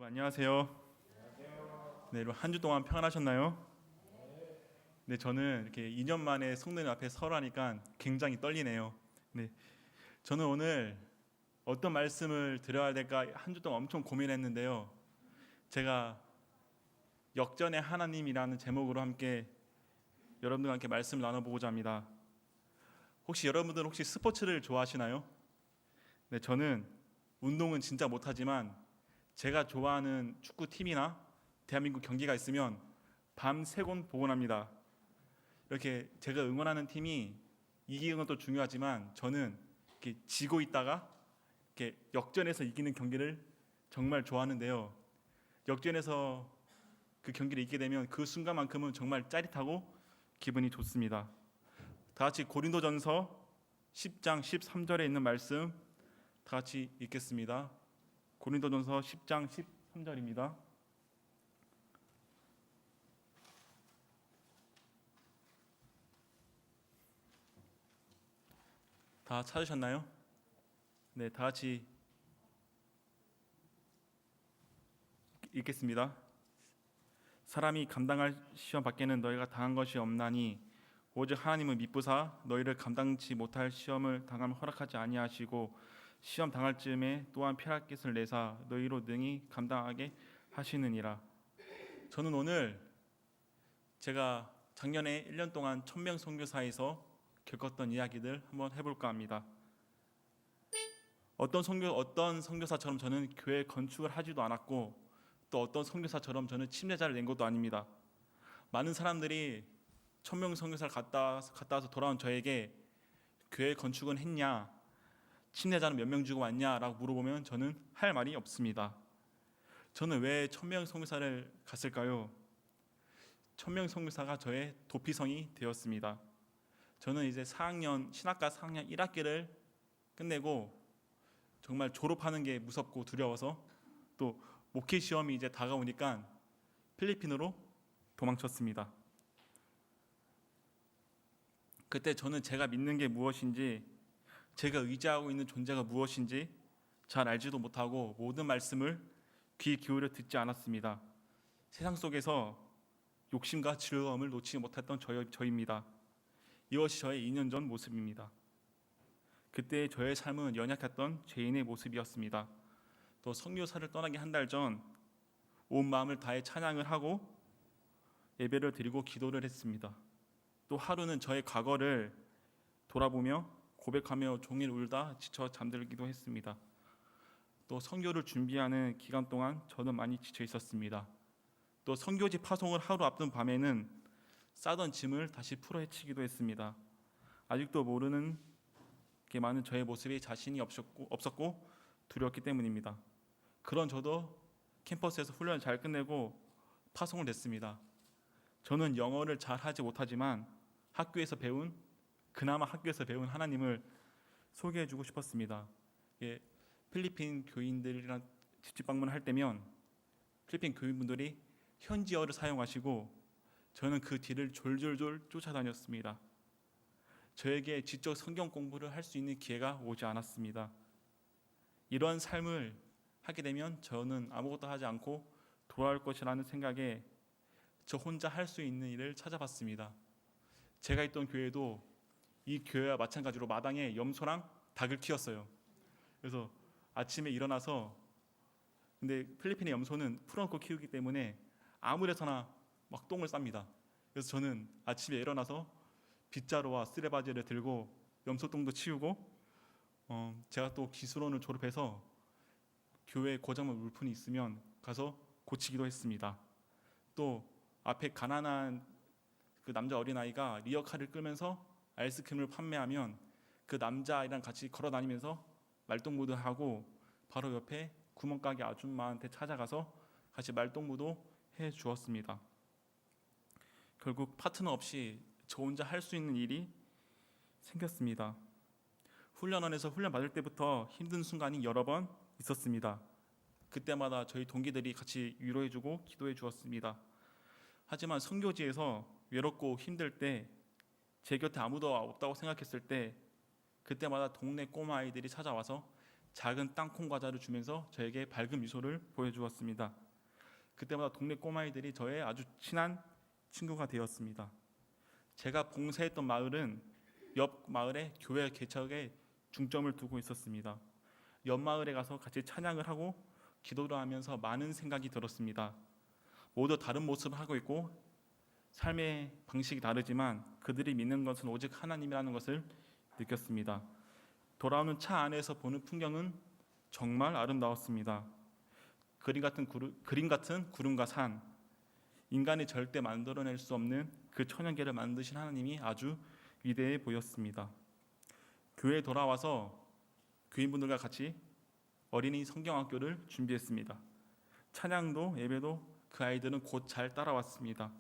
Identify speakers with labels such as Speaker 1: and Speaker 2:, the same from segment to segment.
Speaker 1: 여러분 안녕하세요. 네, 여러분 한 주 동안 평안하셨나요? 네, 저는 이렇게 2년 만에 성도님 앞에 서라니까 굉장히 떨리네요. 네, 저는 오늘 어떤 말씀을 드려야 될까 한 주 동안 엄청 고민했는데요. 제가 역전의 하나님이라는 제목으로 함께 여러분들과 함께 말씀을 나눠보고자 합니다. 혹시 여러분들 혹시 스포츠를 좋아하시나요? 네, 저는 운동은 진짜 못하지만 제가 좋아하는 축구팀이나 대한민국 경기가 있으면 밤새곤 보곤 합니다. 이렇게 제가 응원하는 팀이 이기는 것도 중요하지만 저는 이렇게 지고 있다가 이렇게 역전해서 이기는 경기를 정말 좋아하는데요. 역전해서 그 경기를 이기게 되면 그 순간만큼은 정말 짜릿하고 기분이 좋습니다. 다 같이 고린도전서 10장 13절에 있는 말씀 다 같이 읽겠습니다. 고린도전서 10장 13절입니다. 다 찾으셨나요? 네, 다 같이 읽겠습니다. 사람이 감당할 시험 밖에는 너희가 당한 것이 없나니 오직 하나님은 미쁘사 너희를 감당치 못할 시험을 당함을 허락하지 아니하시고 시험 당할 즈음에 또한 피할 것을 내사 너희로 능히 감당하게 하시느니라. 저는 오늘 제가 작년에 1년 동안 천명 선교사에서 겪었던 이야기들 한번 해볼까 합니다. 어떤 선교사처럼 저는 교회 건축을 하지도 않았고 또 어떤 선교사처럼 저는 침례자를 낸 것도 아닙니다. 많은 사람들이 천명 선교사를 갔다 와서 돌아온 저에게 교회 건축은 했냐, 침례자는 몇 명 주고 왔냐라고 물어보면 저는 할 말이 없습니다. 저는 왜 천명 선교사를 갔을까요? 천명 선교사가 저의 도피성이 되었습니다. 저는 이제 4학년 신학과 4학년 1학기를 끝내고 정말 졸업하는 게 무섭고 두려워서 또 목회 시험이 이제 다가오니까 필리핀으로 도망쳤습니다. 그때 저는 제가 믿는 게 무엇인지, 제가 의지하고 있는 존재가 무엇인지 잘 알지도 못하고 모든 말씀을 귀 기울여 듣지 않았습니다. 세상 속에서 욕심과 즐거움을 놓치지 못했던 저입니다. 이것이 저의 2년 전 모습입니다. 그때 저의 삶은 연약했던 죄인의 모습이었습니다. 또 선교사를 떠나기 한 달 전 온 마음을 다해 찬양을 하고 예배를 드리고 기도를 했습니다. 또 하루는 저의 과거를 돌아보며 고백하며 종일 울다 지쳐 잠들기도 했습니다. 또 선교를 준비하는 기간 동안 저는 많이 지쳐 있었습니다. 또 선교지 파송을 하루 앞둔 밤에는 싸던 짐을 다시 풀어 헤치기도 했습니다. 아직도 모르는 게 많은 저의 모습에 자신이 없었고 두려웠기 때문입니다. 그런 저도 캠퍼스에서 훈련을 잘 끝내고 파송을 냈습니다. 저는 영어를 잘 하지 못하지만 그나마 학교에서 배운 하나님을 소개해주고 싶었습니다. 필리핀 교인들이랑 직접 방문할 때면 필리핀 교인분들이 현지어를 사용하시고 저는 그 뒤를 졸졸졸 쫓아다녔습니다. 저에게 직접 성경 공부를 할 수 있는 기회가 오지 않았습니다. 이런 삶을 하게 되면 저는 아무것도 하지 않고 돌아올 것이라는 생각에 저 혼자 할 수 있는 일을 찾아봤습니다. 제가 있던 교회도 이 교회와 마찬가지로 마당에 염소랑 닭을 키웠어요. 그래서 아침에 일어나서, 근데 필리핀의 염소는 풀어놓고 키우기 때문에 아무 데서나 막 똥을 쌉니다. 그래서 저는 아침에 일어나서 빗자루와 쓰레바지를 들고 염소 똥도 치우고, 제가 또 기술원을 졸업해서 교회 고장난 물품이 있으면 가서 고치기도 했습니다. 또 앞에 가난한 그 남자 어린아이가 리어카를 끌면서 아이스크림을 판매하면 그 남자아이랑 같이 걸어 다니면서 말동무도 하고 바로 옆에 구멍가게 아줌마한테 찾아가서 같이 말동무도 해 주었습니다. 결국 파트너 없이 저 혼자 할 수 있는 일이 생겼습니다. 훈련원에서 훈련 받을 때부터 힘든 순간이 여러 번 있었습니다. 그때마다 저희 동기들이 같이 위로해주고 기도해 주었습니다. 하지만 선교지에서 외롭고 힘들 때, 제 곁에 아무도 없다고 생각했을 때, 그때마다 동네 꼬마 아이들이 찾아와서 작은 땅콩 과자를 주면서 저에게 밝은 미소를 보여주었습니다. 그때마다 동네 꼬마아이들이 저의 아주 친한 친구가 되었습니다. 제가 봉사했던 마을은 옆 마을의 교회 개척에 중점을 두고 있었습니다. 옆 마을에 가서 같이 찬양을 하고 기도를 하면서 많은 생각이 들었습니다. 모두 다른 모습을 하고 있고 삶의 방식이 다르지만 그들이 믿는 것은 오직 하나님이라는 것을 느꼈습니다. 돌아오는 차 안에서 보는 풍경은 정말 아름다웠습니다. 그림 같은 구름과 산, 인간이 절대 만들어낼 수 없는 그 천연계를 만드신 하나님이 아주 위대해 보였습니다. 교회에 돌아와서 교인분들과 같이 어린이 성경학교를 준비했습니다. 찬양도 예배도 그 아이들은 곧 잘 따라왔습니다.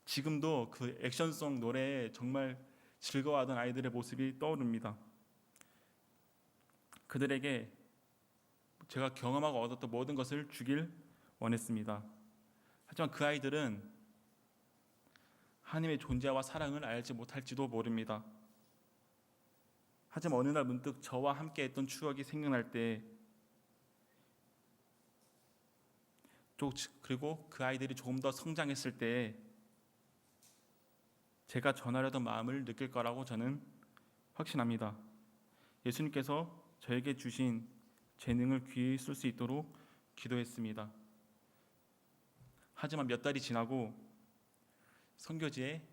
Speaker 1: 지금도 그 액션송 노래에 정말 즐거워하던 아이들의 모습이 떠오릅니다. 그들에게 제가 경험하고 얻었던 모든 것을 주길 원했습니다. 하지만 그 아이들은 하나님의 존재와 사랑을 알지 못할지도 모릅니다. 하지만 어느 날 문득 저와 함께 했던 추억이 생각날 때, 그리고 그 아이들이 조금 더 성장했을 때 제가 전하려던 마음을 느낄 거라고 저는 확신합니다. 예수님께서 저에게 주신 재능을 귀히 쓸 수 있도록 기도했습니다. 하지만 몇 달이 지나고 선교지에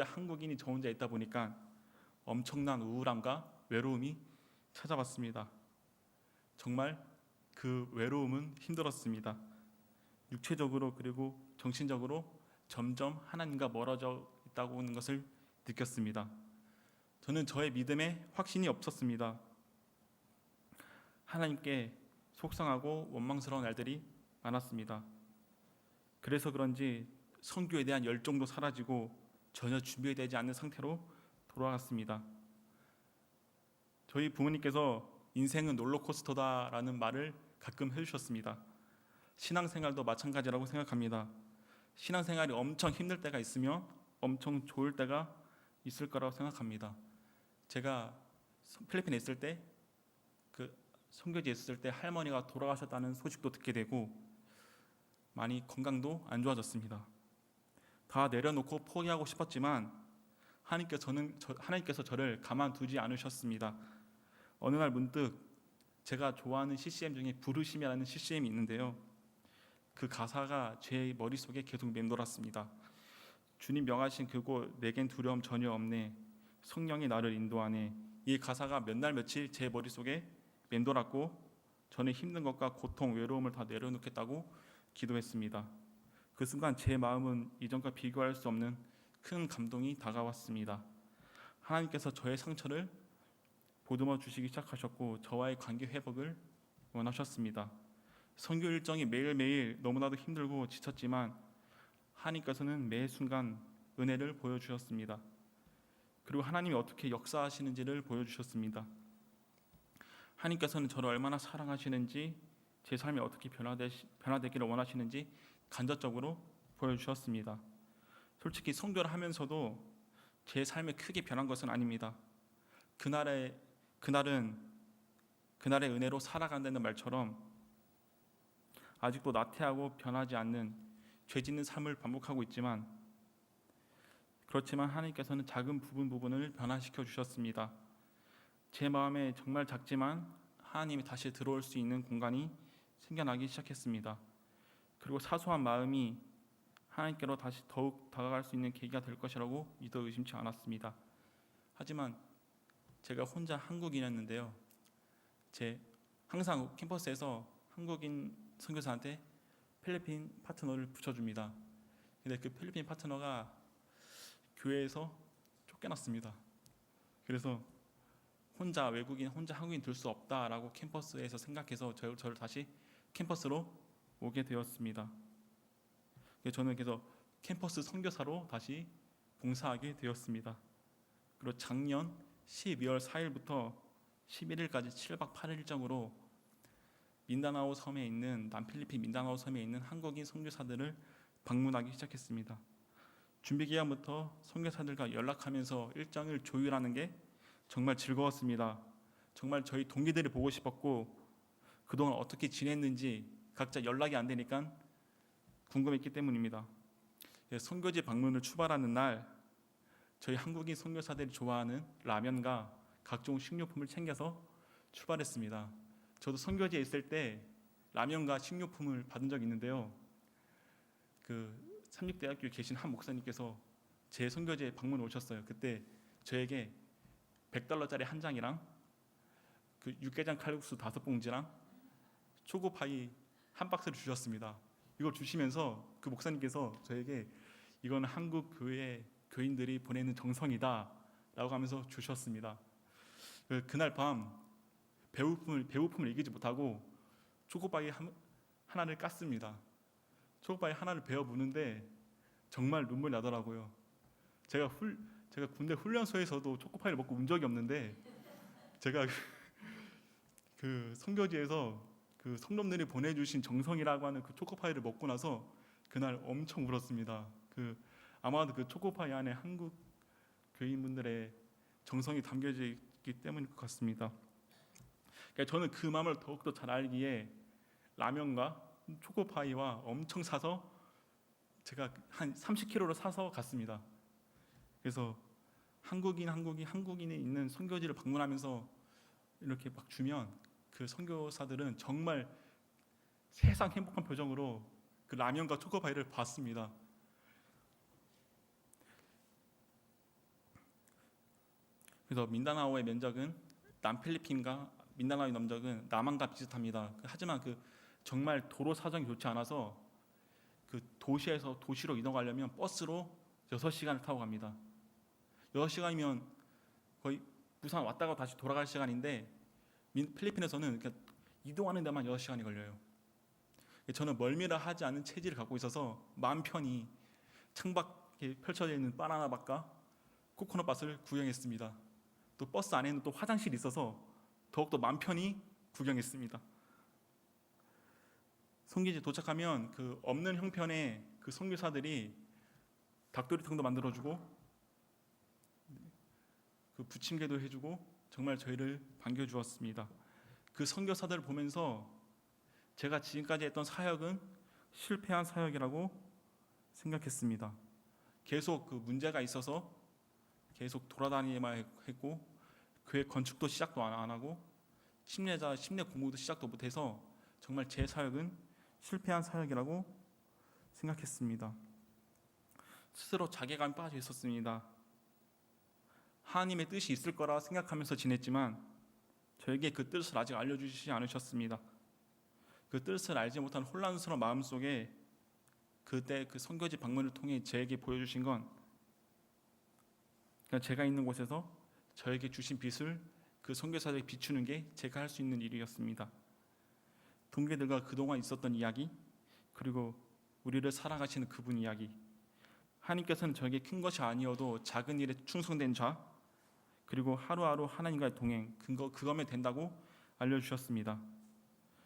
Speaker 1: 한국인이 저 혼자 있다 보니까 엄청난 우울함과 외로움이 찾아왔습니다. 정말 그 외로움은 힘들었습니다. 육체적으로 그리고 정신적으로 점점 하나님과 멀어져 있다고 하는 것을 느꼈습니다. 저는 저의 믿음에 확신이 없었습니다. 하나님께 속상하고 원망스러운 날들이 많았습니다. 그래서 그런지 선교에 대한 열정도 사라지고 전혀 준비되지 않는 상태로 돌아갔습니다. 저희 부모님께서 인생은 롤러코스터다라는 말을 가끔 해주셨습니다. 신앙생활도 마찬가지라고 생각합니다. 신앙생활이 엄청 힘들 때가 있으며 엄청 좋을 때가 있을 거라고 생각합니다. 제가 필리핀에 있을 때 그 선교지에 있을 때 할머니가 돌아가셨다는 소식도 듣게 되고 많이 건강도 안 좋아졌습니다. 다 내려놓고 포기하고 싶었지만 하나님께서 저를 가만두지 않으셨습니다. 어느 날 문득 제가 좋아하는 CCM 중에 부르심이라는 CCM이 있는데요. 그 가사가 제 머릿속에 계속 맴돌았습니다. 주님 명하신 그곳 내겐 두려움 전혀 없네. 성령이 나를 인도하네. 이 가사가 몇 날 며칠 제 머릿속에 맴돌았고 저는 힘든 것과 고통, 외로움을 다 내려놓겠다고 기도했습니다. 그 순간 제 마음은 이전과 비교할 수 없는 큰 감동이 다가왔습니다. 하나님께서 저의 상처를 보듬어 주시기 시작하셨고 저와의 관계 회복을 원하셨습니다. 선교 일정이 매일매일 너무나도 힘들고 지쳤지만 하나님께서는 매 순간 은혜를 보여주셨습니다. 그리고 하나님이 어떻게 역사하시는지를 보여주셨습니다. 하나님께서는 저를 얼마나 사랑하시는지, 제 삶이 어떻게 변화되기를 원하시는지 간접적으로 보여주셨습니다. 솔직히 선교를 하면서도 제 삶에 크게 변한 것은 아닙니다. 그날의 은혜로 살아간다는 말처럼 아직도 나태하고 변하지 않는 죄 짓는 삶을 반복하고 있지만, 그렇지만 하나님께서는 작은 부분을 변화시켜 주셨습니다. 제 마음에 정말 작지만 하나님이 다시 들어올 수 있는 공간이 생겨나기 시작했습니다. 그리고 사소한 마음이 하나님께로 다시 더욱 다가갈 수 있는 계기가 될 것이라고 믿어 의심치 않았습니다. 하지만 제가 혼자 한국인이었는데요. 항상 캠퍼스에서 한국인 선교사한테 필리핀 파트너를 붙여줍니다. 근데 그 필리핀 파트너가 교회에서 쫓겨났습니다. 그래서 혼자 외국인, 혼자 한국인 둘 수 없다라고 캠퍼스에서 생각해서 저를 다시 캠퍼스로 오게 되었습니다. 저는 그래서 캠퍼스 선교사로 다시 봉사하게 되었습니다. 그리고 작년 12월 4일부터 11일까지 7박 8일 일정으로 남필리핀 민다나오 섬에 있는 한국인 선교사들을 방문하기 시작했습니다. 준비 기간부터 선교사들과 연락하면서 일정을 조율하는 게 정말 즐거웠습니다. 정말 저희 동기들이 보고 싶었고 그동안 어떻게 지냈는지 각자 연락이 안 되니까 궁금했기 때문입니다. 선교지 방문을 출발하는 날 저희 한국인 선교사들이 좋아하는 라면과 각종 식료품을 챙겨서 출발했습니다. 저도 선교지에 있을 때 라면과 식료품을 받은 적이 있는데요. 그 삼육대학교에 계신 한 목사님께서 제 선교지에 방문 오셨어요. 그때 저에게 $100짜리 한 장이랑 그 육개장 칼국수 5봉지랑 초코파이 한 박스를 주셨습니다. 이걸 주시면서 그 목사님께서 저에게 이건 한국 교회 교인들이 보내는 정성이다 라고 하면서 주셨습니다. 그날 밤 배고픔을 이기지 못하고 초코파이 하나를 깠습니다. 초코파이 하나를 베어 무는데 정말 눈물이 나더라고요. 제가 군대 훈련소에서도 초코파이를 먹고 운 적이 없는데 제가 그 선교지에서 그 성도님들이 보내주신 정성이라고 하는 그 초코파이를 먹고 나서 그날 엄청 울었습니다. 아마도 그 초코파이 안에 한국 교인분들의 정성이 담겨져 있기 때문일 것 같습니다. 그러니까 저는 그 마음을 더욱더 잘 알기에 라면과 초코파이와 엄청 사서 제가 한 30kg를 사서 갔습니다. 그래서 한국인에 있는 선교지를 방문하면서 이렇게 막 주면 그 선교사들은 정말 세상 행복한 표정으로 그 라면과 초코파이를 받습니다. 그래서 민다나오의 면적은 남필리핀과 민다나오의 면적은 남한과 비슷합니다. 하지만 정말 도로 사정이 좋지 않아서 그 도시에서 도시로 이동하려면 버스로 6시간을 타고 갑니다. 6시간이면 거의 부산 왔다가 다시 돌아갈 시간인데 필리핀에서는 이동하는 데만 6시간이 걸려요. 저는 멀미를 하지 않은 체질을 갖고 있어서 마음 편히 창밖에 펼쳐져 있는 바나나 밭과 코코넛 밭을 구경했습니다. 또 버스 안에는 또 화장실이 있어서 더욱더 마음 편히 구경했습니다. 선교지에 도착하면 그 없는 형편의 그 선교사들이 닭도리탕도 만들어주고 그 부침개도 해주고 정말 저희를 반겨주었습니다. 그 선교사들을 보면서 제가 지금까지 했던 사역은 실패한 사역이라고 생각했습니다. 계속 그 문제가 있어서 계속 돌아다니기만 했고 교회 건축도 시작도 안 하고 심내 공부도 시작도 못해서 정말 제 사역은 실패한 사역이라고 생각했습니다. 스스로 자괴감에 빠져 있었습니다. 하나님의 뜻이 있을 거라 생각하면서 지냈지만 저에게 그 뜻을 아직 알려주시지 않으셨습니다. 그 뜻을 알지 못한 혼란스러운 마음 속에 그때 그 선교지 방문을 통해 저에게 보여주신 건 그냥 제가 있는 곳에서 저에게 주신 빛을 그 선교사들에게 비추는 게 제가 할 수 있는 일이었습니다. 동기들과 그동안 있었던 이야기, 그리고 우리를 살아가시는 그분 이야기, 하나님께서는 저에게 큰 것이 아니어도 작은 일에 충성된 자, 그리고 하루하루 하나님과의 동행, 그거면 된다고 알려주셨습니다.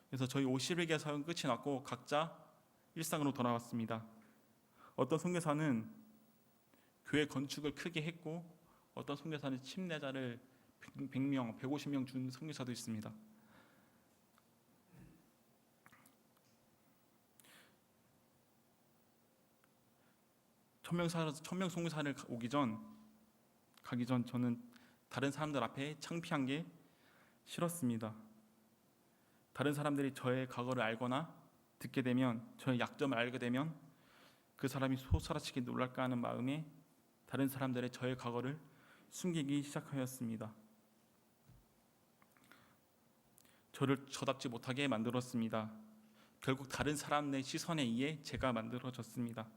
Speaker 1: 그래서 저희 51개 사역은 끝이 났고 각자 일상으로 돌아왔습니다. 어떤 선교사는 교회 건축을 크게 했고 어떤 선교사는 침례자를 100명, 150명 준 선교사도 있습니다. 천명 선교사를 가기 전 저는 다른 사람들 앞에 창피한 게 싫었습니다. 다른 사람들이 저의 과거를 알거나 듣게 되면 저의 약점을 알게 되면 그 사람이 소스라치게 놀랄까 하는 마음에 다른 사람들의 저의 과거를 숨기기 시작하였습니다. 저를 저답지 못하게 만들었습니다. 결국 다른 사람의 시선에 의해 제가 만들어졌습니다.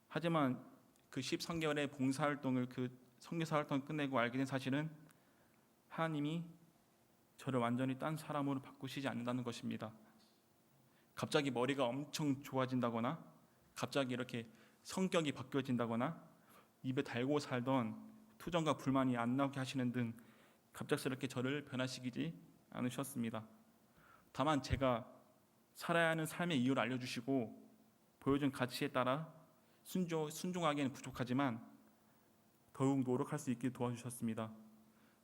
Speaker 1: 하지만 그 13개월의 봉사활동을 그 선교사 활동을 끝내고 알게 된 사실은 하나님이 저를 완전히 딴 사람으로 바꾸시지 않는다는 것입니다. 갑자기 머리가 엄청 좋아진다거나 갑자기 이렇게 성격이 바뀌어진다거나 입에 달고 살던 투정과 불만이 안 나오게 하시는 등 갑작스럽게 저를 변화시키지 않으셨습니다. 다만 제가 살아야 하는 삶의 이유를 알려주시고 보여준 가치에 따라 순종하기에는 부족하지만 더욱 노력할 수 있게 도와주셨습니다.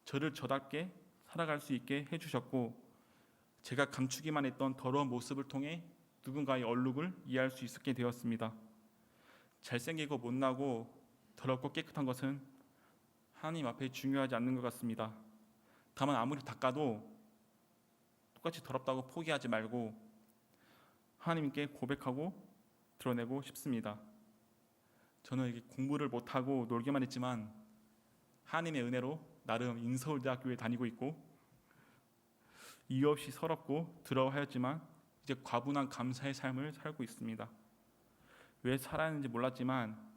Speaker 1: 저를 저답게 살아갈 수 있게 해주셨고, 제가 감추기만 했던 더러운 모습을 통해 누군가의 얼룩을 이해할 수 있게 되었습니다. 잘생기고 못나고 더럽고 깨끗한 것은 하나님 앞에 중요하지 않는 것 같습니다. 다만 아무리 닦아도 똑같이 더럽다고 포기하지 말고 하나님께 고백하고 드러내고 싶습니다. 저는 이게 공부를 못하고 놀기만 했지만 하나님의 은혜로 나름 인서울대학교에 다니고 있고, 이유 없이 서럽고 더러워하였지만 이제 과분한 감사의 삶을 살고 있습니다. 왜 살았는지 몰랐지만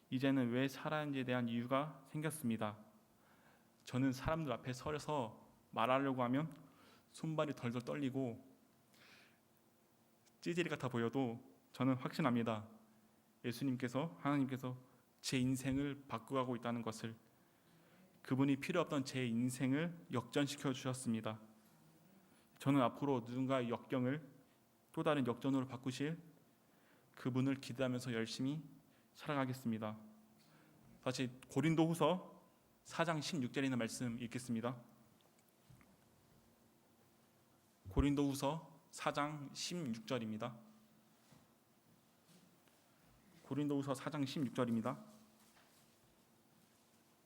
Speaker 1: 이제는 왜 살았는지에 대한 이유가 생겼습니다. 저는 사람들 앞에 서서 말하려고 하면 손발이 덜덜 떨리고 찌질이 같아 보여도 저는 확신합니다. 예수님께서, 하나님께서 제 인생을 바꾸고 있다는 것을, 그분이 필요 없던 제 인생을 역전시켜 주셨습니다. 저는 앞으로 누군가의 역경을 또 다른 역전으로 바꾸실 그분을 기대하면서 열심히 살아가겠습니다. 다시 고린도후서 4장 16절에 있는 말씀 읽겠습니다. 고린도후서 4장 16절입니다. 고린도후서 4장 16절입니다.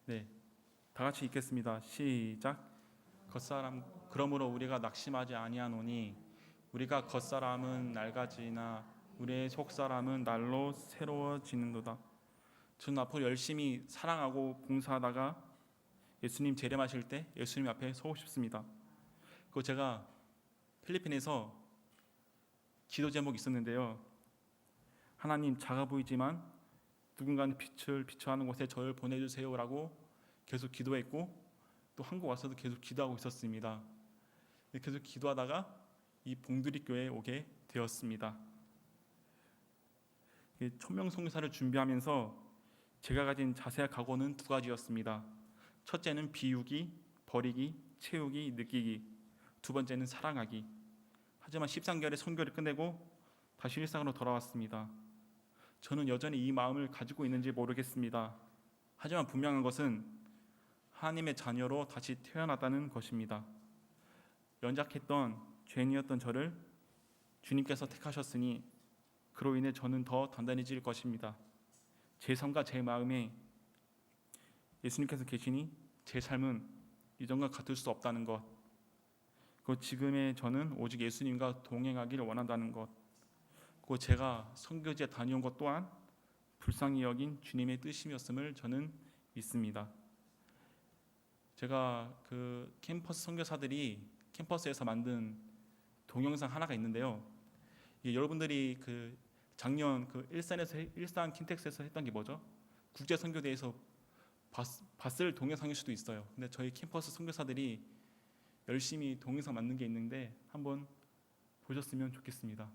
Speaker 1: 네, 다 같이 읽겠습니다. 시작. 겉사람, 그러므로 우리가 낙심하지 아니하노니 우리가 겉사람은 낡아지나 우리의 속사람은 날로 새로워지는도다. 저는 앞으로 열심히 사랑하고 봉사하다가 예수님 재림하실 때 예수님 앞에 서고 싶습니다. 그리고 제가 필리핀에서 기도 제목이 있었는데요. 하나님, 작아 보이지만 누군가는 빛을 비춰하는 곳에 저를 보내주세요라고 계속 기도했고, 또 한국 와서도 계속 기도하고 있었습니다. 계속 기도하다가 이 봉두리 교회에 오게 되었습니다. 천명 성사를 준비하면서 제가 가진 자세와 각오는 두 가지였습니다. 첫째는 비우기, 버리기, 채우기, 느끼기. 두 번째는 사랑하기. 하지만 13개월의 선교를 끝내고 다시 일상으로 돌아왔습니다. 저는 여전히 이 마음을 가지고 있는지 모르겠습니다. 하지만 분명한 것은 하나님의 자녀로 다시 태어났다는 것입니다. 연약했던 죄인이었던 저를 주님께서 택하셨으니 그로 인해 저는 더 단단해질 것입니다. 제 삶과 제 마음에 예수님께서 계시니 제 삶은 이전과 같을 수 없다는 것, 그리고 지금의 저는 오직 예수님과 동행하기를 원한다는 것, 그리고 제가 선교지에 다녀온 것 또한 불쌍히 여긴 주님의 뜻이었음을 저는 믿습니다. 제가 그 캠퍼스 선교사들이 캠퍼스에서 만든 동영상 하나가 있는데요. 여러분들이 그 작년 그 일산 킨텍스에서 했던 게 뭐죠? 국제 선교대회에서 봤을 동영상일 수도 있어요. 근데 저희 캠퍼스 선교사들이 열심히 동영상 만든 게 있는데 한번 보셨으면 좋겠습니다.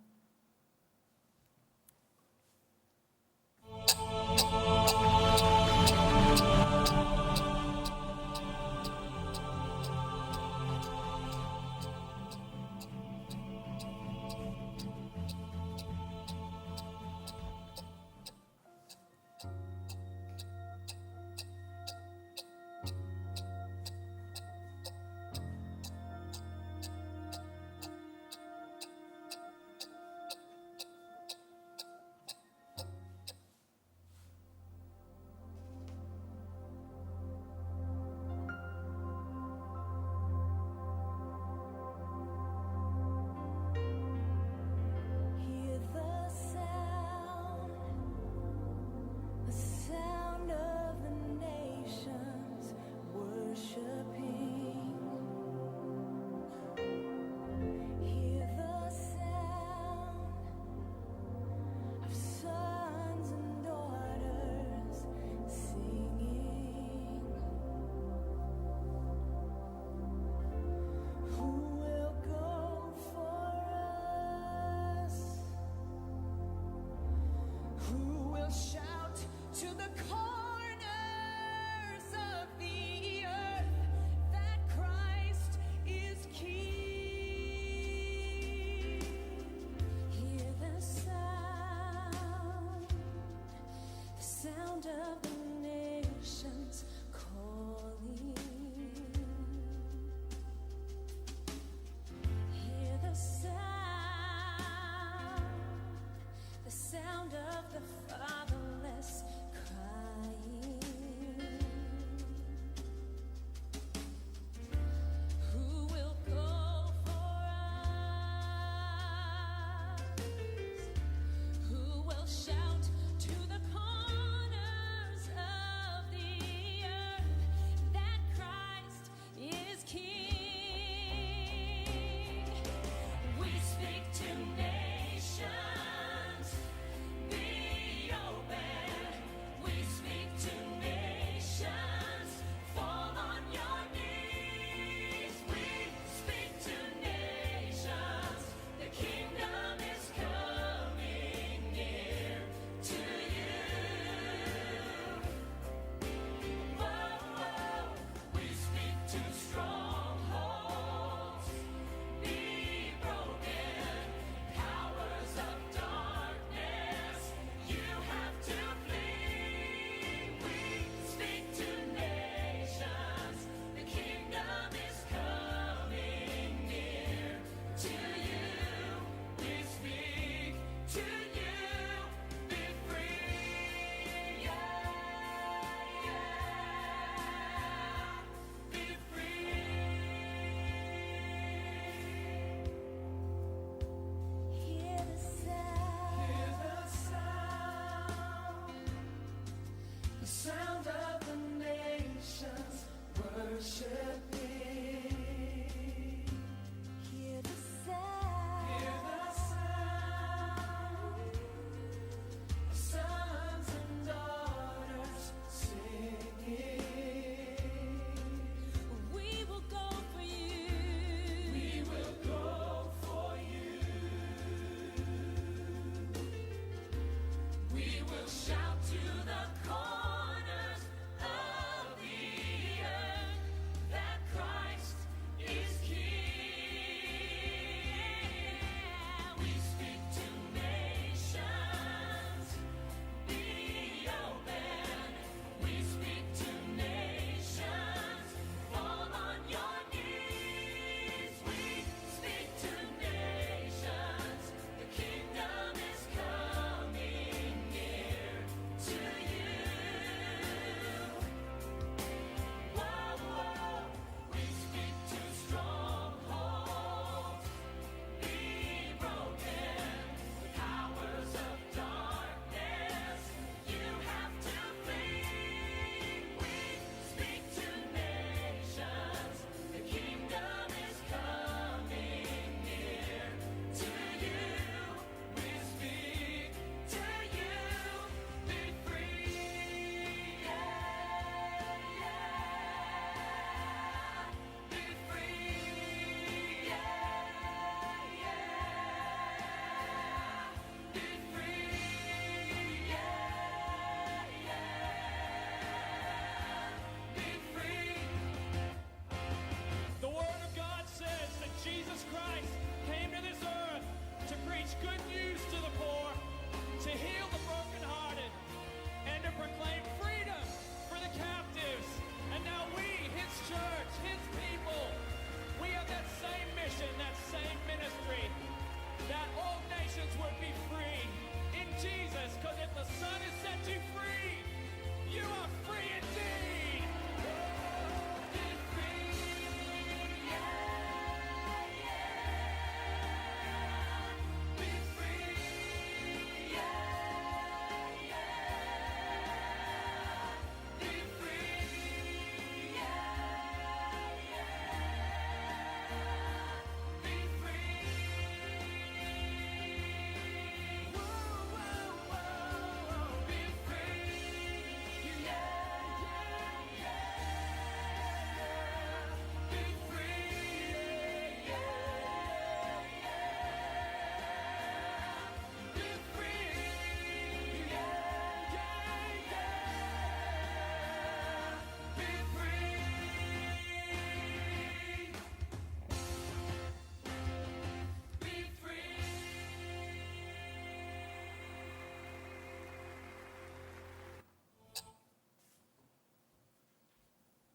Speaker 2: Sound of the nations calling.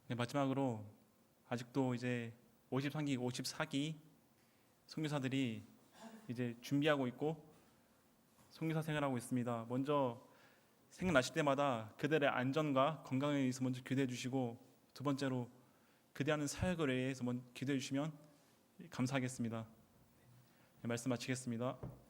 Speaker 1: 네, 마지막으로 아직도 이제 53기, 54기 선교사들이 이제 준비하고 있고 선교사 생활하고 있습니다. 먼저 생각나실 때마다 그들의 안전과 건강에 대해서 먼저 기도해 주시고, 두 번째로 그대하는 사역을 위해서 먼저 기도해 주시면 감사하겠습니다. 네, 말씀 마치겠습니다.